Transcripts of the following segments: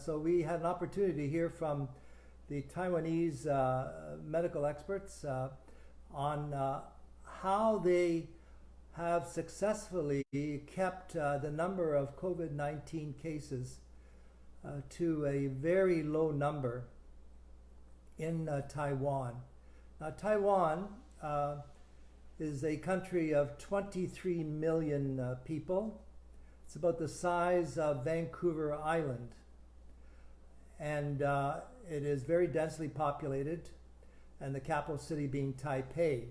So we had an opportunity to hear from the Taiwanese medical experts on how they have successfully kept the number of COVID-19 cases to a very low number in Taiwan. Now, Taiwan is a country of 23 million people. It's about the size of Vancouver Island. And it is very densely populated, and the capital city being Taipei.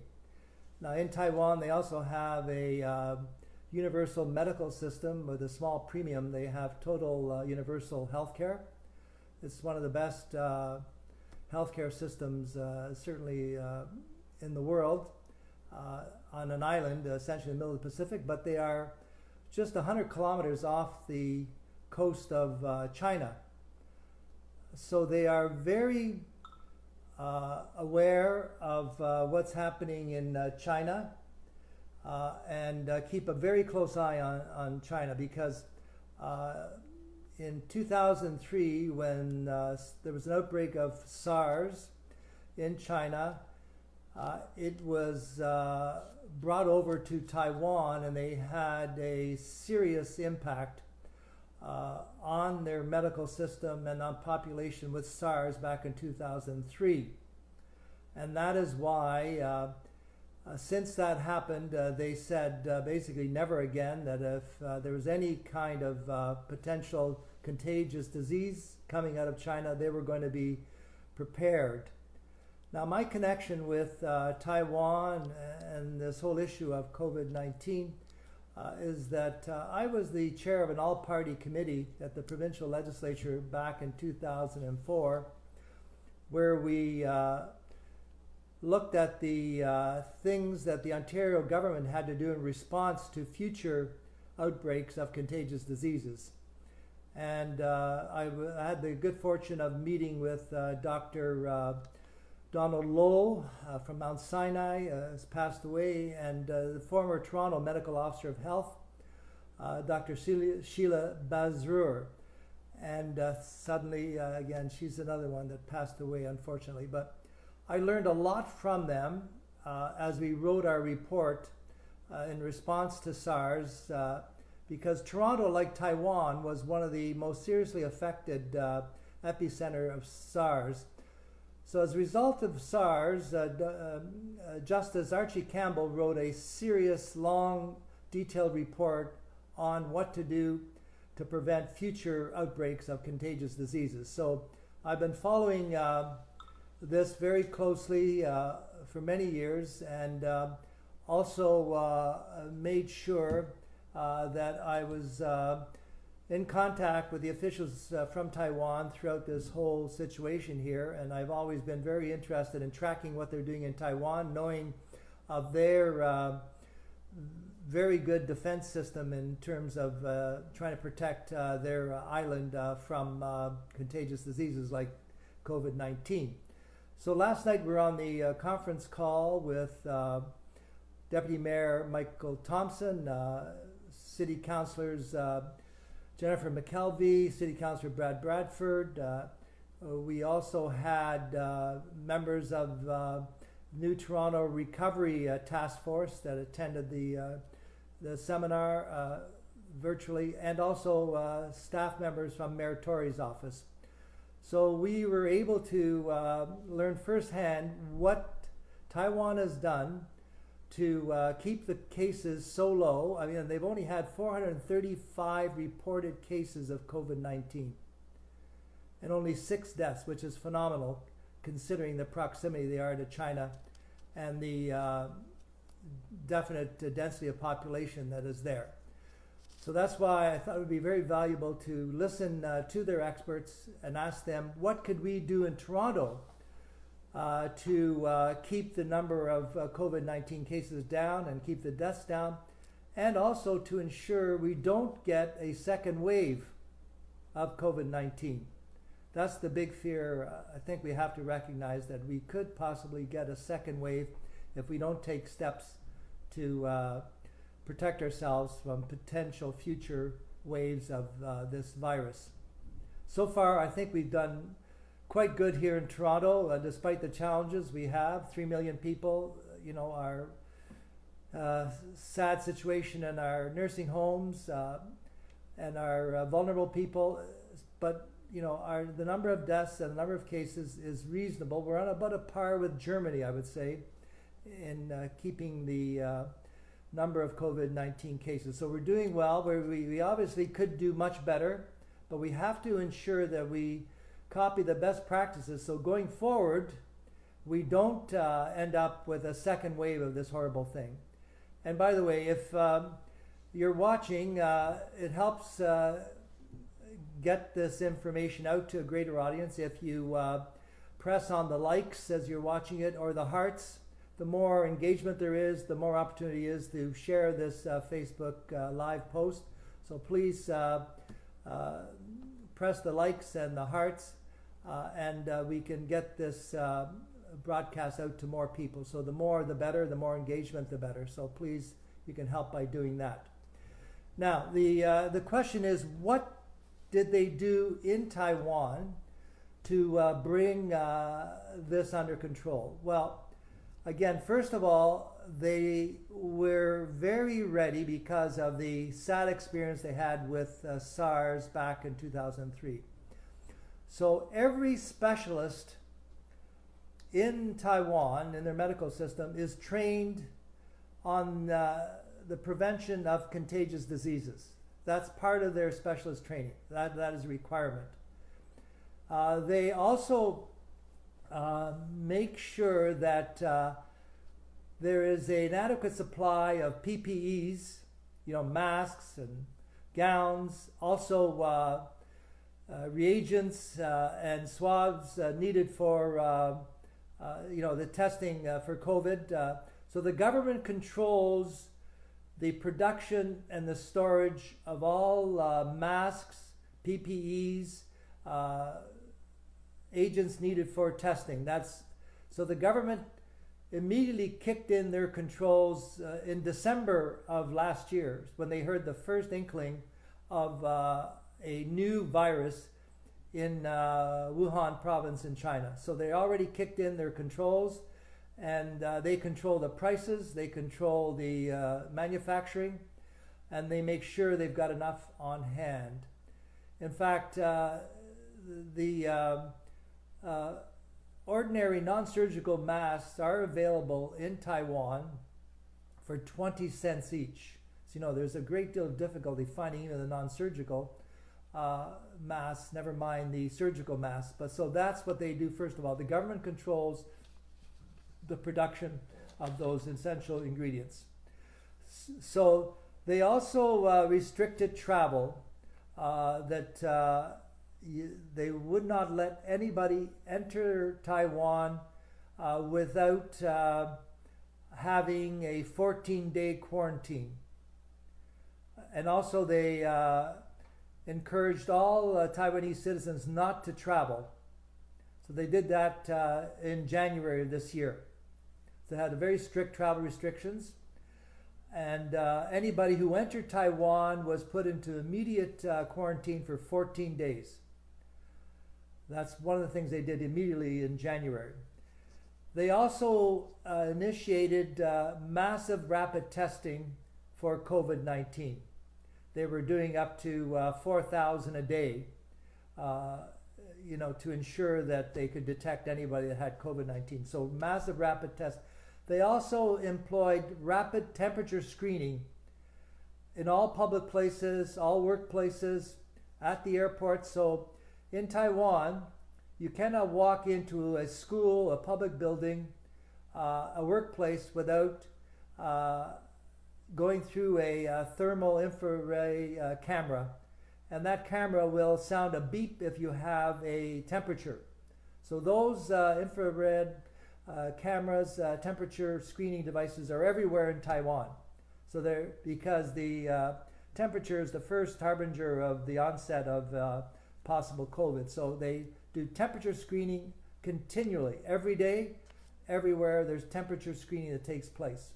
Now, in Taiwan, they also have a universal medical system with a small premium. They have total universal healthcare. It's one of the best healthcare systems, certainly in the world, on an island, essentially in the middle of the Pacific, but they are just 100 kilometers off the coast of China. So they are very aware of what's happening in China and keep a very close eye on China, because in 2003, when there was an outbreak of SARS in China, it was brought over to Taiwan, and they had a serious impact on their medical system and on population with SARS back in 2003. And that is why, since that happened, they said basically never again, that if there was any kind of potential contagious disease coming out of China, they were going to be prepared. Now, my connection with Taiwan and this whole issue of COVID-19 is that I was the chair of an all-party committee at the provincial legislature back in 2004, where we looked at the things that the Ontario government had to do in response to future outbreaks of contagious diseases. And I had the good fortune of meeting with Dr. Donald Lowe from Mount Sinai, has passed away, and the former Toronto Medical Officer of Health, Dr. Sheila Basrur. And suddenly, again, she's another one that passed away, unfortunately. But I learned a lot from them as we wrote our report in response to SARS, because Toronto, like Taiwan, was one of the most seriously affected epicenter of SARS. So as a result of SARS, Justice Archie Campbell wrote a serious, long, detailed report on what to do to prevent future outbreaks of contagious diseases. So I've been following this very closely for many years, and also made sure that I was in contact with the officials from Taiwan throughout this whole situation here, and I've always been very interested in tracking what they're doing in Taiwan, knowing of their very good defense system in terms of trying to protect their island from contagious diseases like COVID-19. So last night we were on the conference call with Deputy Mayor Michael Thompson, City Councillors Jennifer McKelvie, City Councillor Bradford. We also had members of New Toronto Recovery Task Force that attended the seminar virtually, and also staff members from Mayor Tory's office. So we were able to learn firsthand what Taiwan has done to keep the cases so low. I mean, they've only had 435 reported cases of COVID-19 and only 6 deaths, which is phenomenal considering the proximity they are to China and the definite density of population that is there. So that's why I thought it would be very valuable to listen to their experts and ask them, what could we do in Toronto to keep the number of COVID-19 cases down and keep the deaths down, and also to ensure we don't get a second wave of COVID-19. That's the big fear. I think we have to recognize that we could possibly get a second wave if we don't take steps to protect ourselves from potential future waves of this virus. so far, I think we've done quite good here in Toronto, despite the challenges we have. 3 million people, our sad situation in our nursing homes and our vulnerable people. But, the number of deaths and the number of cases is reasonable. We're on about a par with Germany, I would say, in keeping the number of COVID-19 cases. So we're doing well. We obviously could do much better, but we have to ensure that we copy the best practices so going forward we don't end up with a second wave of this horrible thing. And by the way, if you're watching, it helps get this information out to a greater audience if you press on the likes as you're watching it, or the hearts. The more engagement there is, the more opportunity is to share this Facebook live post. So please press the likes and the hearts, and we can get this broadcast out to more people. So the more the better, the more engagement the better. So please, you can help by doing that. Now, the question is, what did they do in Taiwan to bring this under control? Well, again, first of all, they were very ready because of the sad experience they had with SARS back in 2003. So every specialist in Taiwan, in their medical system, is trained on the prevention of contagious diseases. That's part of their specialist training. That is a requirement. They also make sure that there is an adequate supply of PPEs, masks and gowns, also reagents and swabs needed for the testing for COVID. So the government controls the production and the storage of all masks, PPEs, agents needed for testing. So the government immediately kicked in their controls in December of last year when they heard the first inkling of a new virus in Wuhan province in China. So they already kicked in their controls, and they control the prices, they control the manufacturing, and they make sure they've got enough on hand. In fact, the ordinary non-surgical masks are available in Taiwan for 20 cents each. So, there's a great deal of difficulty finding even the non-surgical masks, never mind the surgical masks. But so that's what they do first of all. The government controls the production of those essential ingredients. So they also restricted travel, that they would not let anybody enter Taiwan without having a 14-day quarantine. And also they encouraged all Taiwanese citizens not to travel. So they did that in January of this year. So they had a very strict travel restrictions. And anybody who entered Taiwan was put into immediate quarantine for 14 days. That's one of the things they did immediately in January. They also initiated massive rapid testing for COVID-19. They were doing up to 4,000 a day, to ensure that they could detect anybody that had COVID-19. So massive rapid tests. They also employed rapid temperature screening in all public places, all workplaces, at the airport. So in Taiwan, you cannot walk into a school, a public building, a workplace without going through a thermal infrared camera. And that camera will sound a beep if you have a temperature. So those infrared cameras, temperature screening devices are everywhere in Taiwan. So because the temperature is the first harbinger of the onset of possible COVID. So they do temperature screening continually, every day, everywhere. There's temperature screening that takes place.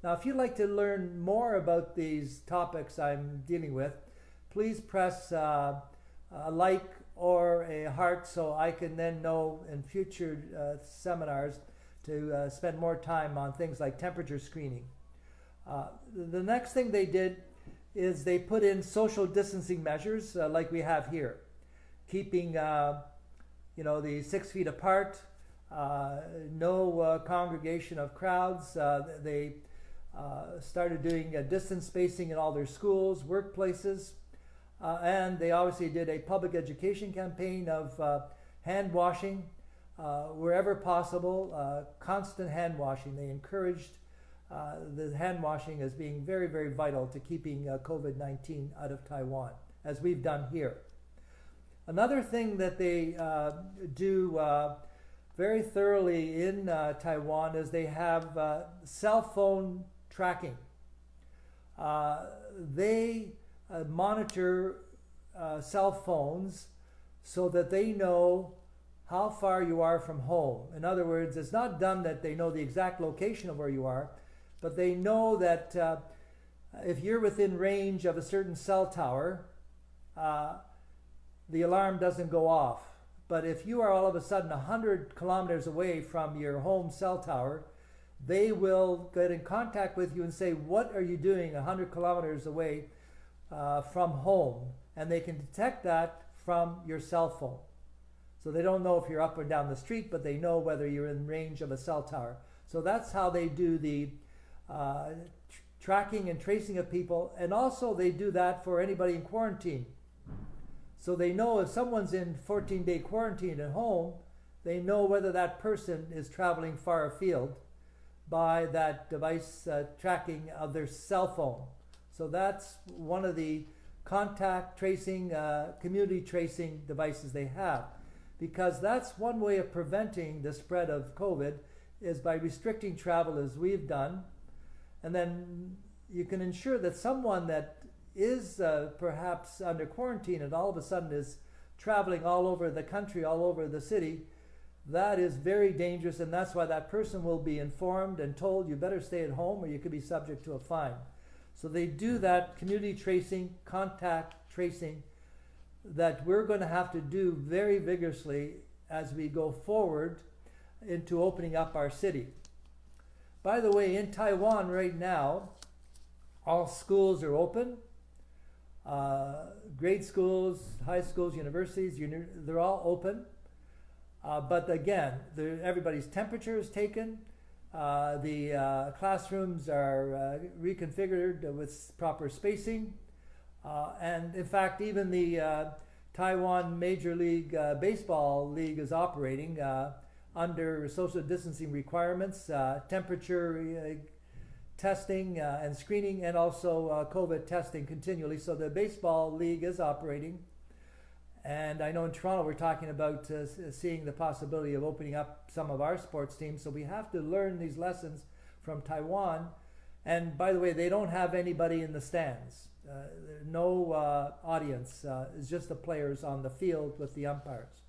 Now, if you'd like to learn more about these topics I'm dealing with, please press like or a heart, so I can then know in future seminars to spend more time on things like temperature screening. The next thing they did is they put in social distancing measures like we have here, keeping the 6 feet apart, no congregation of crowds. They started doing distance spacing in all their schools, workplaces, and they obviously did a public education campaign of hand washing wherever possible, constant hand washing. They encouraged the hand washing as being very, very vital to keeping COVID-19 out of Taiwan, as we've done here. Another thing that they do very thoroughly in Taiwan is they have cell phone tracking. They monitor cell phones so that they know how far you are from home. In other words, it's not done that they know the exact location of where you are, but they know that if you're within range of a certain cell tower, the alarm doesn't go off. But if you are all of a sudden 100 kilometers away from your home cell tower, they will get in contact with you and say, what are you doing 100 kilometers away from home? And they can detect that from your cell phone. So they don't know if you're up or down the street, but they know whether you're in range of a cell tower. So that's how they do the tracking and tracing of people. And also they do that for anybody in quarantine. So they know if someone's in 14-day quarantine at home, they know whether that person is traveling far afield by that device tracking of their cell phone. So that's one of the contact tracing, community tracing devices they have. Because that's one way of preventing the spread of COVID, is by restricting travel as we've done. And then you can ensure that someone that is perhaps under quarantine and all of a sudden is traveling all over the country, all over the city, that is very dangerous, and that's why that person will be informed and told you better stay at home or you could be subject to a fine. So they do that community tracing, contact tracing, that we're going to have to do very vigorously as we go forward into opening up our city. By the way, in Taiwan right now, all schools are open. Grade schools, high schools, universities, they're all open. But again, everybody's temperature is taken. The classrooms are reconfigured with proper spacing. And in fact, even the Taiwan Major League Baseball League is operating under social distancing requirements, temperature testing and screening, and also COVID testing continually. So the baseball league is operating. And I know in Toronto we're talking about seeing the possibility of opening up some of our sports teams. So we have to learn these lessons from Taiwan. And by the way, they don't have anybody in the stands. No audience. It's just the players on the field with the umpires.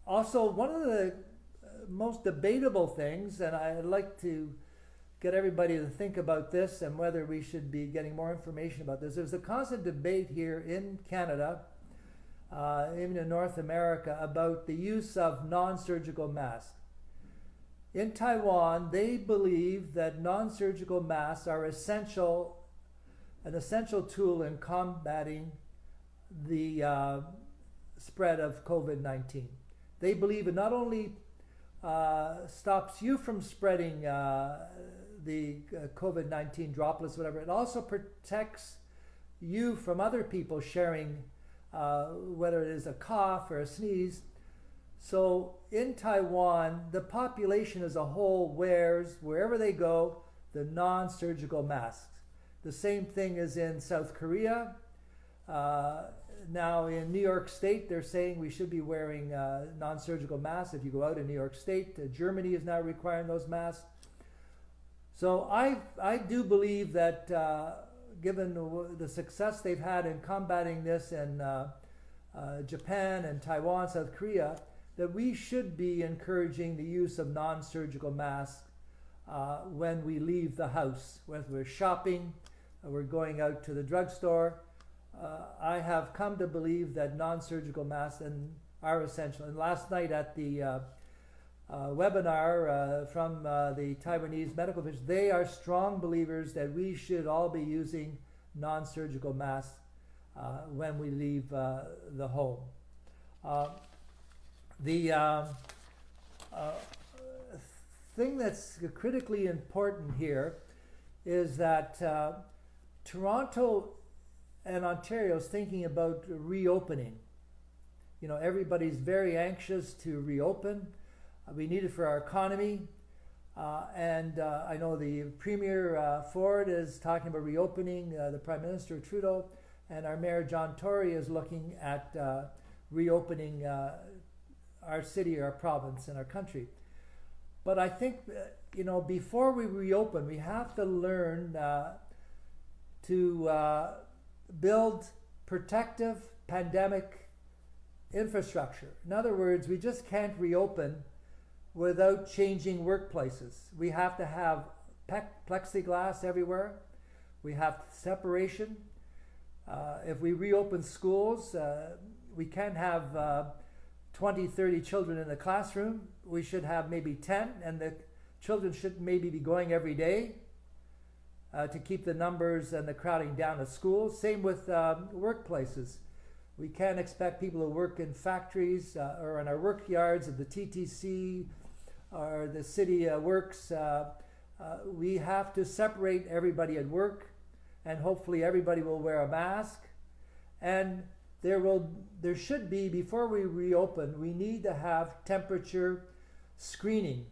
Also, one of the most debatable things, and I'd like to get everybody to think about this and whether we should be getting more information about this. There's a constant debate here in Canada, even in North America, about the use of non-surgical masks. In Taiwan, they believe that non-surgical masks are an essential tool in combating the spread of COVID-19. They believe it not only stops you from spreading the COVID-19 droplets, whatever, it also protects you from other people sharing, whether it is a cough or a sneeze. So in Taiwan, the population as a whole wears, wherever they go, the non-surgical masks. The same thing is in South Korea. Now in New York State, they're saying we should be wearing non-surgical masks if you go out in New York State. Germany is now requiring those masks. So I do believe that given the success they've had in combating this in Japan and Taiwan, South Korea, that we should be encouraging the use of non-surgical masks when we leave the house, whether we're shopping, we're going out to the drugstore, I have come to believe that non-surgical masks are essential. And last night at the webinar from the Taiwanese medical officials, they are strong believers that we should all be using non-surgical masks when we leave the home. The thing that's critically important here is that Toronto and Ontario is thinking about reopening. You know, everybody's very anxious to reopen. We need it for our economy. And I know the Premier Ford is talking about reopening, the Prime Minister Trudeau, and our Mayor John Tory is looking at reopening our city, our province, and our country. But I think, you know, before we reopen, we have to learn to build protective pandemic infrastructure. In other words, we just can't reopen without changing workplaces. We have to have plexiglass everywhere. We have separation. If we reopen schools, we can't have 20, 30 children in the classroom. We should have maybe 10, and the children should maybe be going every day to keep the numbers and the crowding down at schools. Same with workplaces. We can't expect people to work in factories or in our work yards at the TTC or the city works. We have to separate everybody at work, and hopefully everybody will wear a mask. And there should be, before we reopen, we need to have temperature screening.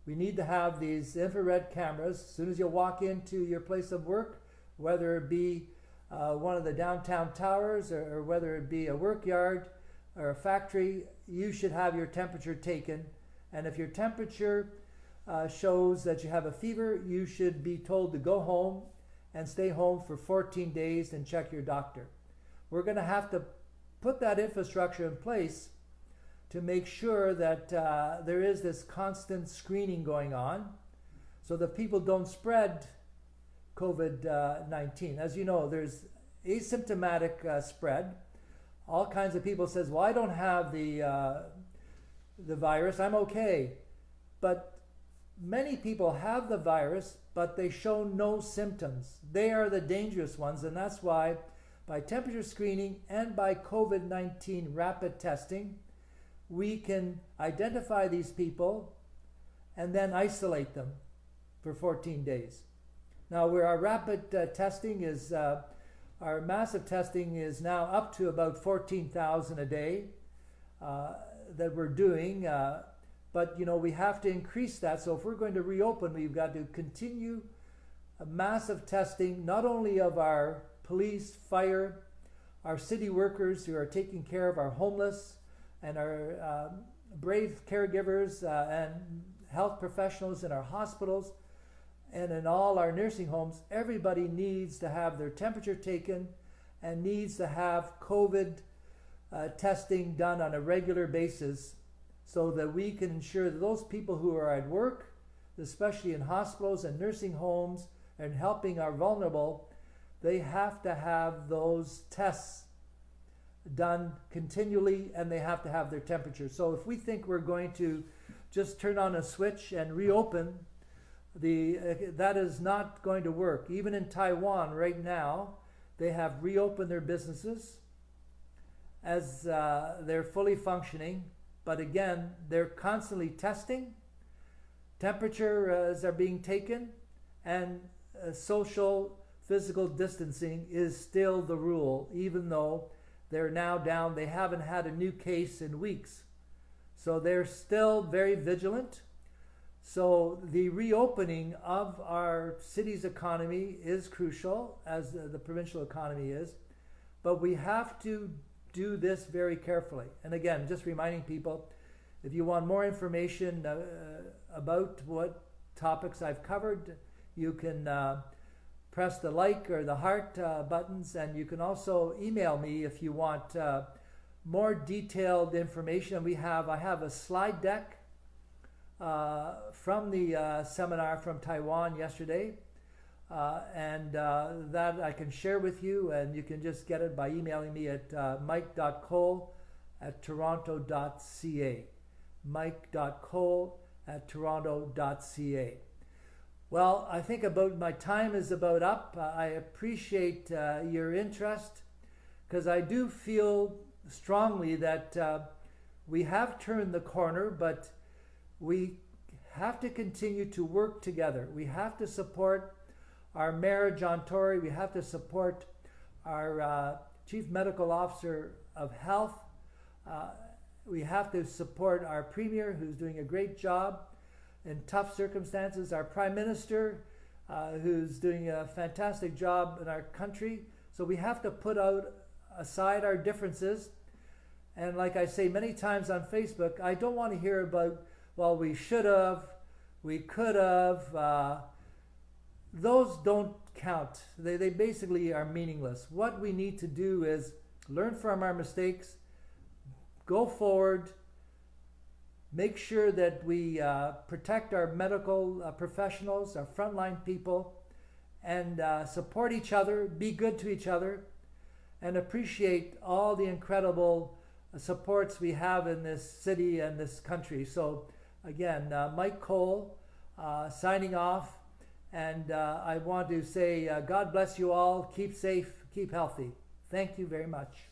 We need to have these infrared cameras as soon as you walk into your place of work, whether it be one of the downtown towers or whether it be a work yard or a factory. You should have your temperature taken. And if your temperature shows that you have a fever, you should be told to go home and stay home for 14 days and check your doctor. We're going to have to put that infrastructure in place to make sure that there is this constant screening going on so that people don't spread COVID-19. As you know, there's asymptomatic spread. All kinds of people says, well, I don't have the virus, I'm okay. But many people have the virus, but they show no symptoms. They are the dangerous ones, and that's why by temperature screening and by COVID-19 rapid testing, we can identify these people and then isolate them for 14 days. Now, where our rapid testing is, our massive testing is now up to about 14,000 a day that we're doing. But, you know, we have to increase that. So if we're going to reopen, we've got to continue a massive testing, not only of our police, fire, our city workers who are taking care of our homeless and our brave caregivers and health professionals in our hospitals and in all our nursing homes. Everybody needs to have their temperature taken and needs to have COVID testing done on a regular basis so that we can ensure that those people who are at work, especially in hospitals and nursing homes and helping our vulnerable, they have to have those tests done continually and they have to have their temperature. So if we think we're going to just turn on a switch and reopen, that is not going to work. Even in Taiwan right now, they have reopened their businesses as they're fully functioning. But again, they're constantly testing, temperatures are being taken, and social physical distancing is still the rule, even though they're now down. They haven't had a new case in weeks. So they're still very vigilant. So the reopening of our city's economy is crucial, as the provincial economy is. But we have to do this very carefully. And again, just reminding people, if you want more information about what topics I've covered, you can press the like or the heart buttons, and you can also email me if you want more detailed information. I have a slide deck from the seminar from Taiwan yesterday and that I can share with you, and you can just get it by emailing me at mike.cole@toronto.ca. mike.cole@toronto.ca. Well, I think my time is about up. I appreciate your interest, because I do feel strongly that we have turned the corner, but we have to continue to work together. We have to support our Mayor, John Tory. We have to support our Chief Medical Officer of Health. We have to support our Premier, who's doing a great job in tough circumstances, our Prime Minister, who's doing a fantastic job in our country. So we have to put aside our differences. And like I say many times on Facebook, I don't want to hear about, well, we should have, we could have. Those don't count. They basically are meaningless. What we need to do is learn from our mistakes, go forward, make sure that we protect our medical professionals, our frontline people, and support each other, be good to each other, and appreciate all the incredible supports we have in this city and this country. So again, Mike Cole signing off, and I want to say God bless you all, keep safe, keep healthy. Thank you very much.